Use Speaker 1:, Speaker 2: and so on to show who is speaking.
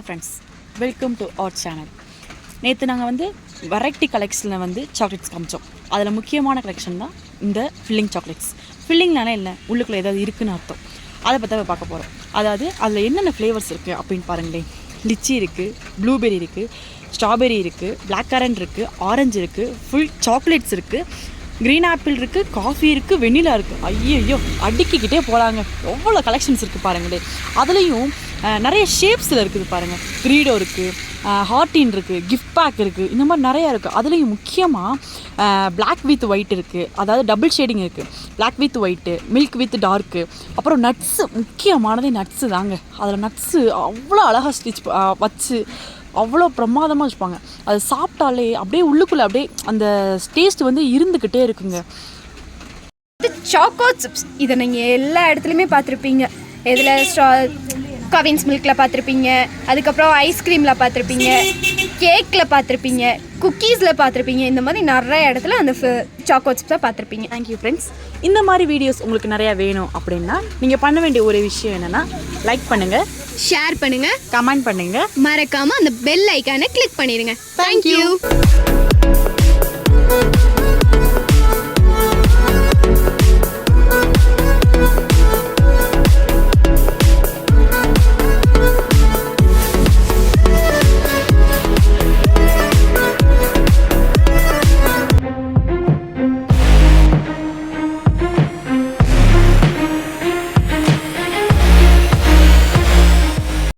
Speaker 1: Friends, welcome to our channel. நேற்று நாங்கள் variety கலெக்ஷனில் சாக்லேட்ஸ் காமிச்சோம். அதில் முக்கியமான கலெக்ஷன் தான் இந்த ஃபில்லிங் சாக்லேட்ஸ். ஃபில்லிங்னாலே இல்லை, உள்ளுக்குள்ளே ஏதாவது இருக்குதுன்னு அர்த்தம். அதை பற்றி தான் பார்க்க போகிறோம். அதாவது அதில் என்னென்ன ஃப்ளேவர்ஸ் இருக்குது அப்படின்னு பாருங்களேன். லிச்சி இருக்குது, ப்ளூபெர்ரி இருக்குது, ஸ்ட்ராபெர்ரி இருக்குது, பிளாக் கரண்ட் இருக்குது, ஆரஞ்சு இருக்குது, ஃபுல் சாக்லேட்ஸ் இருக்குது, க்ரீன் ஆப்பிள் இருக்குது, காஃபி இருக்குது, வெண்ணிலா இருக்குது. ஐயோ அடுக்கிக்கிட்டே போகலாங்க. எவ்வளோ கலெக்ஷன்ஸ் இருக்குது பாருங்களே. அதுலேயும் நிறைய ஷேப்ஸில் இருக்குது பாருங்கள். க்ரீடோ இருக்குது, ஹார்டின் இருக்குது, கிஃப்ட் பேக் இருக்குது, இந்த மாதிரி நிறையா இருக்குது. அதுலேயும் முக்கியமாக பிளாக் வித் ஒயிட் இருக்குது, அதாவது டபுள் ஷேடிங் இருக்குது. Black with white, milk with dark, அப்புறம் நட்ஸு. முக்கியமானதே நட்ஸு தாங்க. அதில் நட்ஸு அவ்வளோ அழகாக ஸ்டிச் வச்சு அவ்வளோ பிரமாதமாக வச்சுப்பாங்க. அது சாப்பிட்டாலே அப்படியே உள்ளுக்குள்ளே அப்படியே அந்த டேஸ்ட் இருந்துக்கிட்டே இருக்குங்க.
Speaker 2: இது சாக்கோ சிப்ஸ். இதை நீங்கள் எல்லா இடத்துலையுமே பார்த்துருப்பீங்க. இதில் கவின்ஸ் மில்கில் பார்த்துருப்பீங்க, அதுக்கப்புறம் ஐஸ்கிரீமில் பார்த்துருப்பீங்க, கேக்கில் பார்த்துருப்பீங்க, குக்கீஸில் பார்த்துருப்பீங்க. இந்த மாதிரி நிறைய இடத்துல அந்த சாக்கோ சிப்ஸை பார்த்துருப்பீங்க.
Speaker 1: Thank you friends. இந்த மாதிரி வீடியோஸ் உங்களுக்கு நிறையா வேணும் அப்படின்னா நீங்கள் பண்ண வேண்டிய ஒரு விஷயம் என்னென்னா, லைக் பண்ணுங்கள்,
Speaker 2: ஷேர் பண்ணுங்கள்,
Speaker 1: கமெண்ட் பண்ணுங்கள்,
Speaker 2: மறக்காமல் அந்த பெல் ஐக்கானை கிளிக் பண்ணிடுங்க. தேங்க்யூ.